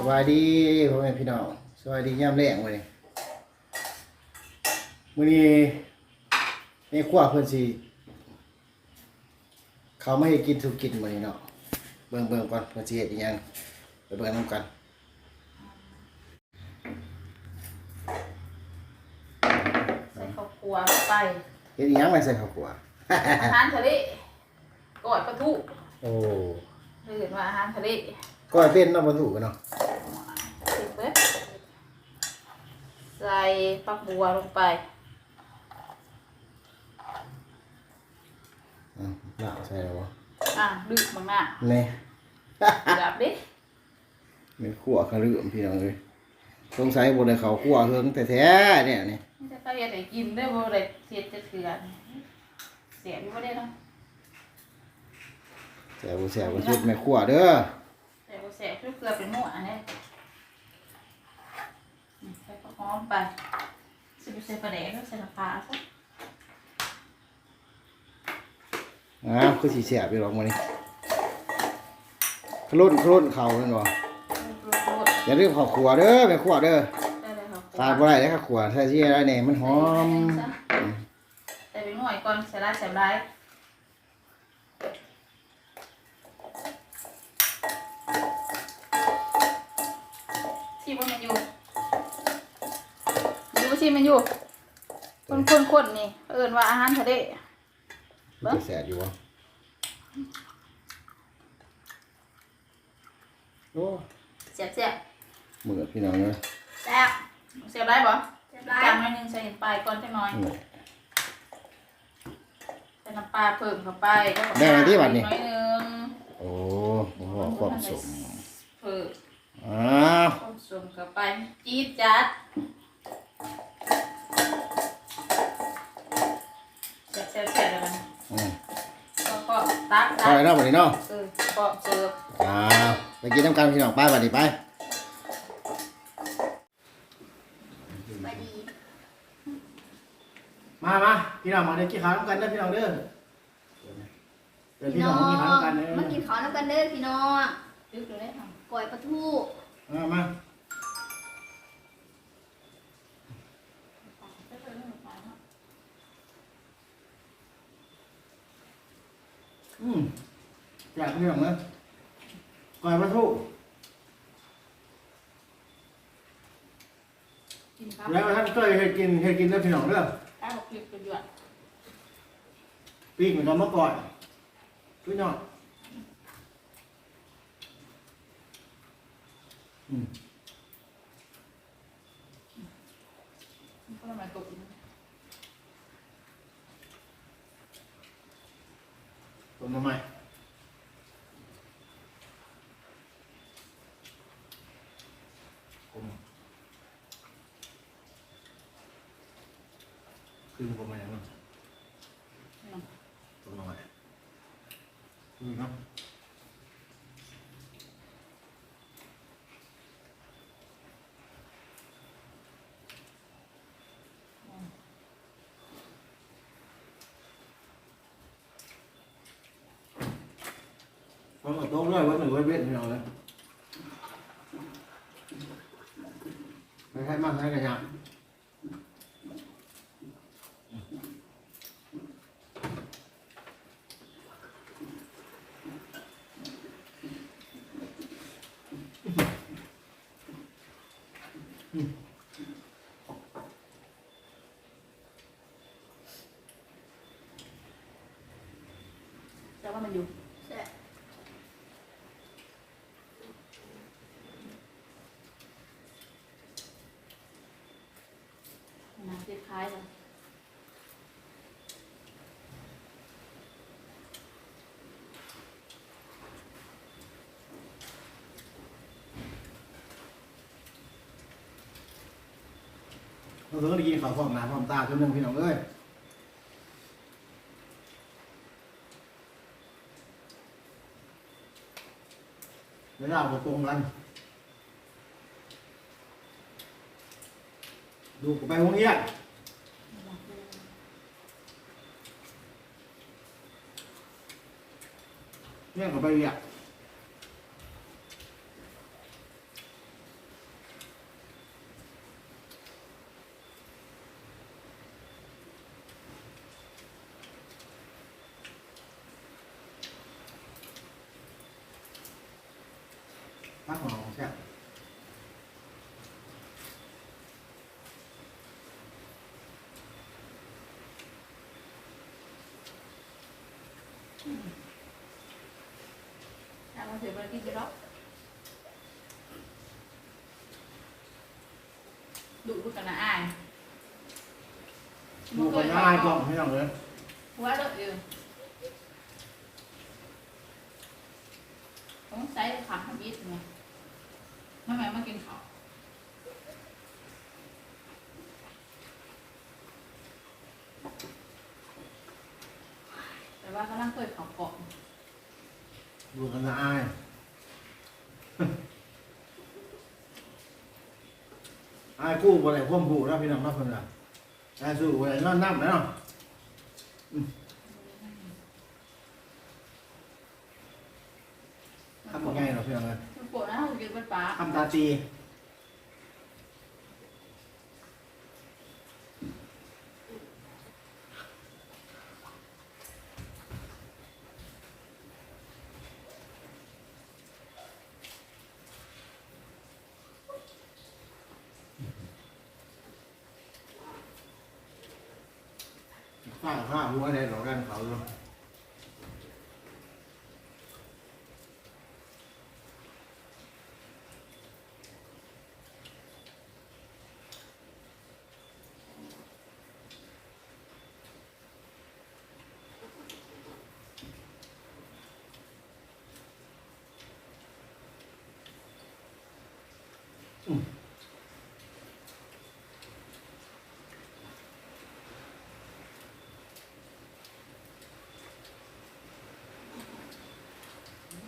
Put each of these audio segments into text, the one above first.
บายดีพ่อแม่พี่น้องสบายดียามแลงมื้อนี้ในครัวเพิ่นสิเขาไม่ให้กินสุกินมื้อนี้เนาะเบิ่งก่อนเพิ่นสิเฮ็ดอีหยังไปเบิ่งนำกันใส่ข้าวคั่วไป เฮ็ดอีหยังไปใส่ข้าวคั่ว อาหารทะเลกอดปลาทู โอ้ เรียกว่าอาหารทะเล ก้อยเป็นเนาะบ่ถูกเนาะ เสร็จปุ๊บใส่ผักบัวลงไป ลาวใส่แล้วบ่ ดึกบางหน้า แน่ จับดิ เป็นขั่วกระเลื่อมพี่น้องเอ้ยสงสัยบ่ได้เข้าขั่วเฮิงแท้ๆเนี่ยนี่ ไม่ใช่ข้าวเย็นไหนกินได้บ่ได้เสียจะเถื่อนเสียอยู่บ่ได้เนาะ แซ่บบ่ชุดแม่ขั่วเด้อ แต่บ่แสบคือเกลือเป็นหม้ออันนี้ใส่ข้าวหอมไปใส่ปลาแดกแล้วใส่น้ำปลาซะ คือสิแซ่บอยู่หรอกมื้อนี้ครุ่นเข้านั่นบ่อย่าลืมข้าวขั่วเด้อแม่ขั่วเด้อขาดบ่ได้เด้อข้าวขั่วใส่สิได้แน่มันหอม ใส่ไปหน่อยก่อนใส่ร้ายชีมันอยู่ชีมันอยู่คนนี่เอิ้นว่าอาหารทะเล มันจะแซ่บอยู่บ่โอ้ แซ่บ มื้อพี่น้องเอ้ย แซ่บได้บ่จางหน่อยนึงใส่น้ำปลาก่อนจักหน่อยใส่น้ำปลาเพิ่มเข้าไปหน่อยนึง โอ้บ่ฮอดความสม เพิ่ม ความสมเข้าไปจี๊ดจัดแซ่บแล้วมันก็ตัก เอาไว้เนาะบัดนี้เนาะ ก็เสิร์ฟ ไปกินน้ำกันพี่น้องไปบัดนี้ไปมาพี่น้องมาเด้อกินข้าวน้ำกันเด้อพี่น้องเด้อพี่น้องกินข้าวน้ำกันเด้อ มากินข้าวน้ำกันเด้อพี่น้อง ดึกเลยค่ะ ก๋วยปลาทู มาอยากพี่น้องเด้อก่อยปลาทู กินครับ แล้วท่านเคยเฮ็ดกินแล้วพี่น้องเด้อ ข้าวคลิปเป็นหยด ปิ้งเหมือนกันเมื่อก่อนพี่น้องก็ทำไมตก ต้มมาใหม่คือผมมาอย่างนั้นต้มมาใหม่เนาะมันก็ต้มด้วยว่าหนึ่งไว้เบ็ดพี่น้องเลยไม่ใช่มากให้กันยังแต่ว่ามันอยู่ แซ่บ น้ำคล้ายๆเลยเราต้องได้กินข้าวพร้อมหน้าพร้อมตาจนนึงพี่น้องเอ้ยเวลาบ่ตรงกันดูกูไปโรงเรียนเนี่ยก็ไปเรียน พักหอมแซ่บ มาถือมากินไปแล้วดูดูกันนะอาย ดูคนง่ายกล่องให้หน่อยเลย หัวเราอยู่ต้องใช้ขาทำยิดไงทำไมมากินข้าวแต่ว่ากำลังเปิดข้าวกล่อง ดูกันนะอายอายกู้บ่ได้พ่วมผูแล้วพี่น้องรับเพิ่นล่ะอายสู้บ่ได้นอนน้ำแล้วทำยังไงเนาะพี่น้องเอ้ย มันปวดนะผมกินเป็นปลา ทำตาตีข้าหัวได้หรอกกันเขาอยู่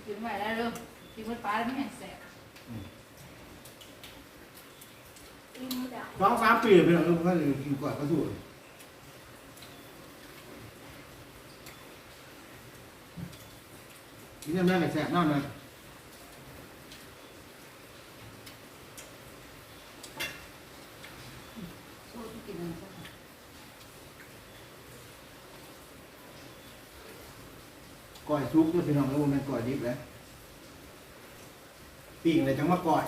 กินไปได้เริ่มกินเป็นปลาแล้วไม่เห็นแสบ 2-3 ปีพี่น้องก็เลยกินก่อนก็ถูกนี่แม่แสบนอนเลย สู้ที่กินมันก็ ก่อยซุกด้วยพี่น้องแล้วมันก่อยดิบแล้วปีกเลยจังมาก่อย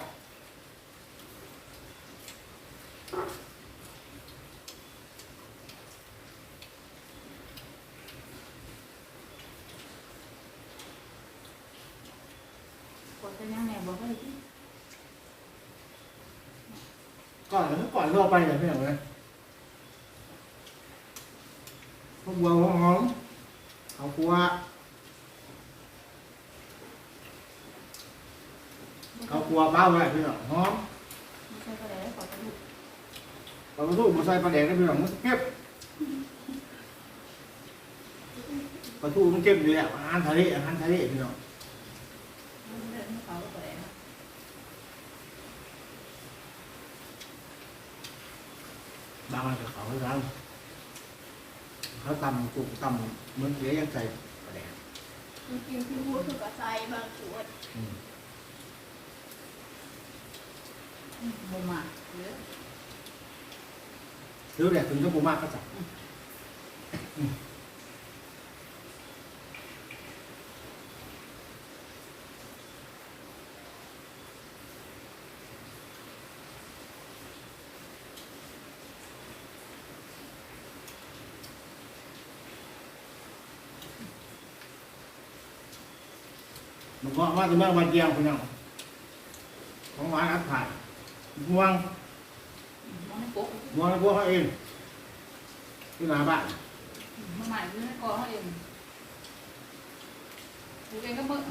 ปวดจะยังไงบอกให้ที่ ก่อยแล้วก็ก่อยรอไปเลยพี่น้องเลยพวกบัวหอมเอาครัวเอาครัวเป้าไว้พี่น้องหอม ไม่ใช่ก็เลยขอจะดู เอากระทู้มาใส่ปลาแดกได้พี่น้องมันเก็บปลาทูมันเก็บอยู่แล้วอาหารทะเลพี่น้อง เดินเขาก็ไปนะ บางอันกับเขาให้เราเขาตำตุกตำเหมือนเสียยังใส่ปลาแดก กินที่พูดคือกระไซบางส่วน บ่มาเยอะ หรือแดกถึงจะปูมากก็จับมันก็ว่าจะเมื่อวันเดียวพี่น้องของหวานอัดผ่านม่วง มองในปุ๊บ ม่วงแล้วพวกเขาเองที่หน้าบ้าน มาใหม่คือในคอเขาเองกูเองก็มึง เ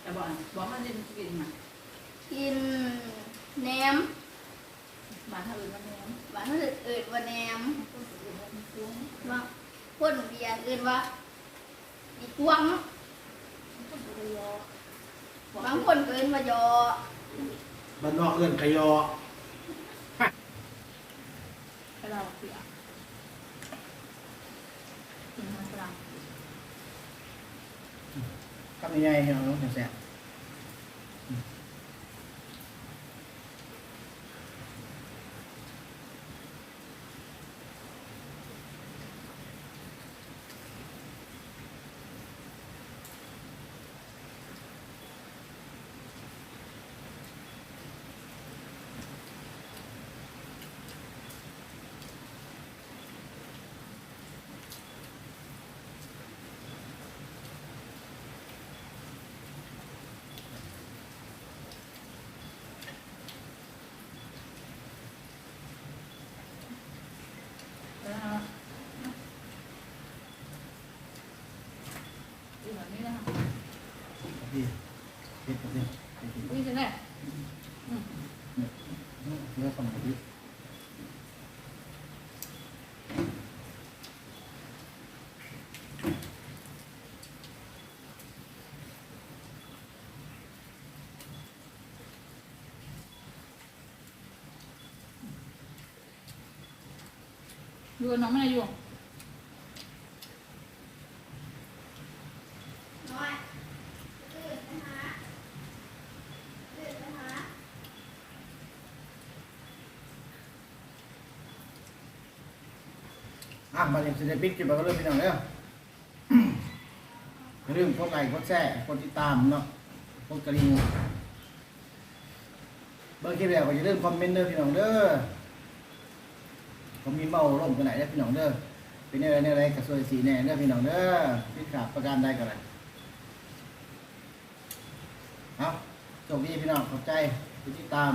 แต่บอกมันจะกินมา กินแหนม บ้านเธออื่นมันแหนม บ้านเขาเอิ้นว่าแหนม คนอื่นมันฟุ้ง ว่าคนเบียร์เอิ้นว่าอีกวง คนอื่นยอบ างคนก็เอิ้นว่ายอ บ้านนอกเอื้อนขยอ ให้เราเสียกินมันฝรั่ง ทำยังไงเนาะแซ่บแล้วดูแบบนี้นะคะ พี่เฮ็ดกับนี่ วิ่งจะได้ เนื้อสมบูรณ์ ดูน้องไม่ได้อยู่ น้อยเอิ้นนะคะเอิ้นนะคะ มาเรียนศิลปินกินไปก็เริ่มพี่น้องเด้ออย่าลืมกดไลค์กดแชร์กดติดตามเนาะกดกระดิ่งเบอร์คลิปแล้วก็อย่าลืมคอมเมนต์เด้อพี่น้องเด้อผมมีเมาร่มกันไหนเด้อพี่น้องเด้อเป็นอะไรกับสวยสีแน่เด้อพี่น้องเด้อพิดขาดประการใดกันเลยเอาโชคดีพี่น้องขอบใจที่ติดตาม